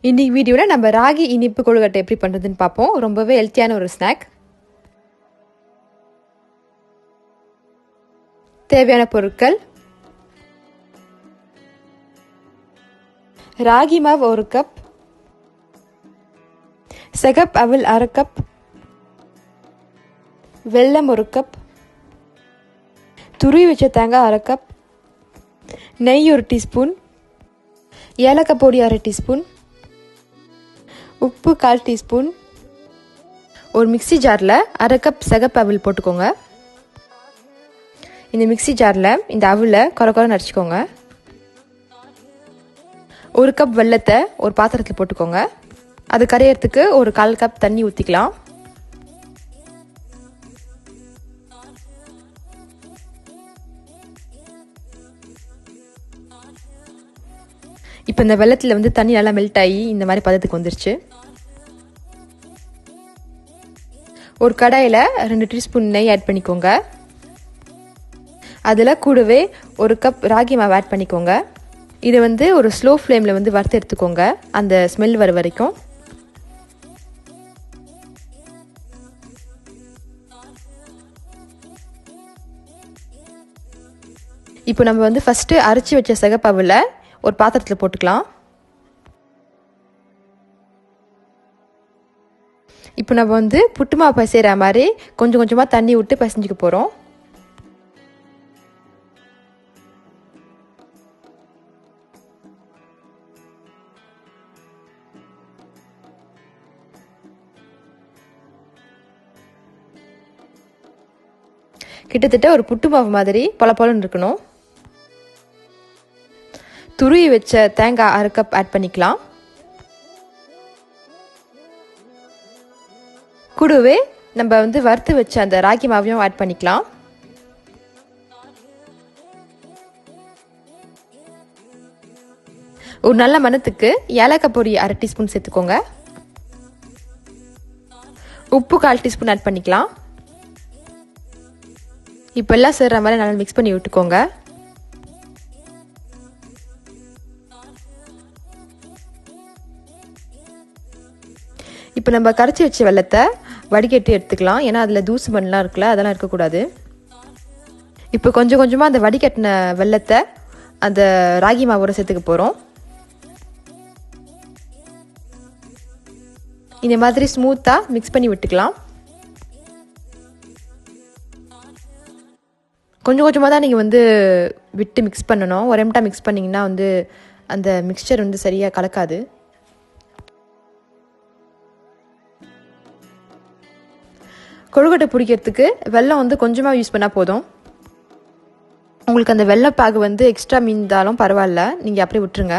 இன்னைக்கு வீடியோவில் நம்ம ராகி இனிப்பு கொழுக்கட்டை எப்படி பண்ணுறதுன்னு பார்ப்போம். ரொம்பவே ஹெல்த்தியான ஒரு ஸ்நாக். தேவையான பொருட்கள்: ராகி மாவு 1 கப், சிகப்பு அவல் 1/2 கப், வெல்லம் 1 கப், துருவி வச்ச தேங்காய் 1/2 கப், நெய் 1 டீஸ்பூன், ஏலக்காய் பொடி 1/2 டீஸ்பூன், உப்பு 1/4 டீஸ்பூன். ஒரு மிக்சி ஜாரில் 1/2 கப் சிகப்பு அவல் போட்டுக்கோங்க. இந்த மிக்சி ஜாரில் இந்த அவலை குறை நடிச்சுக்கோங்க. 1 கப் வெல்லத்தை ஒரு பாத்திரத்தில் போட்டுக்கோங்க. அது கரையிறதுக்கு ஒரு 1/4 கப் தண்ணி ஊற்றிக்கலாம். இப்போ இந்த வெள்ளத்தில் தண்ணி நல்லா மெல்ட் ஆகி இந்த மாதிரி பதத்துக்கு வந்துருச்சு. ஒரு கடாயில் 2 டீஸ்பூன் நெய் ஆட் பண்ணிக்கோங்க. அதில் கூடவே 1 கப் ராகி மாவு ஆட் பண்ணிக்கோங்க. இதை ஒரு ஸ்லோ ஃப்ளேமில் வறுத்து எடுத்துக்கோங்க, அந்த ஸ்மெல் வர வரைக்கும். இப்போ நம்ம ஃபஸ்ட்டு அரைச்சி வச்ச சிகப்பாவில் ஒரு பாத்திரத்தில் போட்டுக்கலாம். இப்போ நம்ம புட்டு மாவு பசைகிற மாதிரி கொஞ்சம் கொஞ்சமாக தண்ணி விட்டு பசைஞ்சிக்க போகிறோம். கிட்டத்தட்ட ஒரு புட்டு மாவு மாதிரி பொலன்னு இருக்கணும். துருவி வச்ச தேங்காய் 1/2 கப் ஆட் பண்ணிக்கலாம். கூடவே நம்ம வறுத்து வச்ச அந்த ராகி மாவையும் ஆட் பண்ணிக்கலாம். ஒரு நல்ல மணத்துக்கு ஏலக்காய் பொடி 1/2 டீஸ்பூன் சேர்த்துக்கோங்க. உப்பு 1/4 டீஸ்பூன் ஆட் பண்ணிக்கலாம். இப்போ எல்லாம் சேர்ற மாதிரி நல்லா மிக்ஸ் பண்ணி விட்டுக்கோங்க. இப்போ நம்ம கரைச்சி வச்ச வெல்லத்தை வடிகட்டி எடுத்துக்கலாம். ஏன்னா அதில் தூசு மண்ணெலாம் இருக்குல்ல, அதெல்லாம் இருக்கக்கூடாது. இப்போ கொஞ்சம் கொஞ்சமாக அந்த வடிகட்டின வெல்லத்தை அந்த ராகி மாவோட சேர்த்துக்க போகிறோம். இந்த மாதிரி ஸ்மூத்தாக மிக்ஸ் பண்ணி விட்டுக்கலாம். கொஞ்சம் கொஞ்சமாக தான் நீங்கள் விட்டு மிக்ஸ் பண்ணணும். ஒரே மட்டா மிக்ஸ் பண்ணிங்கன்னா அந்த மிக்சர் சரியாக கலக்காது. கொழுக்கட்டை பிடிக்கிறதுக்கு வெல்லம் கொஞ்சமாக யூஸ் பண்ணால் போதும். உங்களுக்கு அந்த வெல்லப்பாகு எக்ஸ்ட்ரா மீந்தாலும் பரவாயில்ல, நீங்கள் அப்படியே விட்டுருங்க.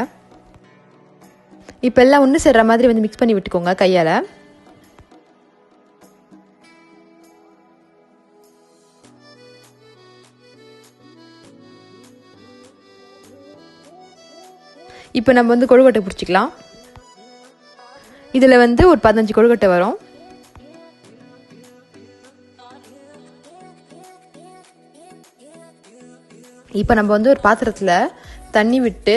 இப்போ எல்லாம் ஒன்று சேர்ற மாதிரி மிக்ஸ் பண்ணி விட்டுக்கோங்க கையால். இப்போ நம்ம கொழுக்கட்டை பிடிச்சிக்கலாம். இதில் ஒரு 15 கொழுக்கட்டை வரும். இப்போ நம்ம ஒரு பாத்திரத்தில் தண்ணி விட்டு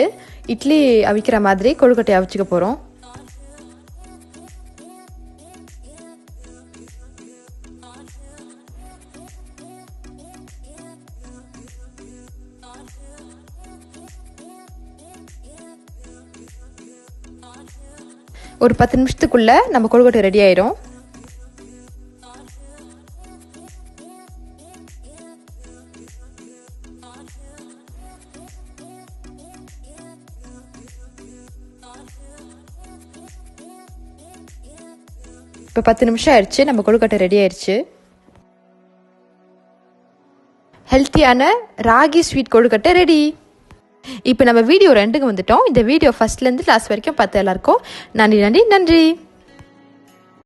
இட்லி அவிக்கிற மாதிரி கொழுக்கட்டை அவிச்சிக்க போகிறோம். ஒரு 10 நிமிஷத்துக்குள்ள நம்ம கொழுக்கட்டை ரெடி ஆயிடும். இப்போ 10 நிமிஷம் ஆயிடுச்சு, நம்ம கொழுக்கட்டை ரெடி ஆயிடுச்சு. ஹெல்த்தியான ராகி ஸ்வீட் கொழுக்கட்டை ரெடி. இப்போ நம்ம வீடியோ 2க்கு வந்துட்டோம். இந்த வீடியோ ஃபர்ஸ்ட்லேருந்து லாஸ்ட் வரைக்கும் பார்த்த எல்லாருக்கும் நன்றி.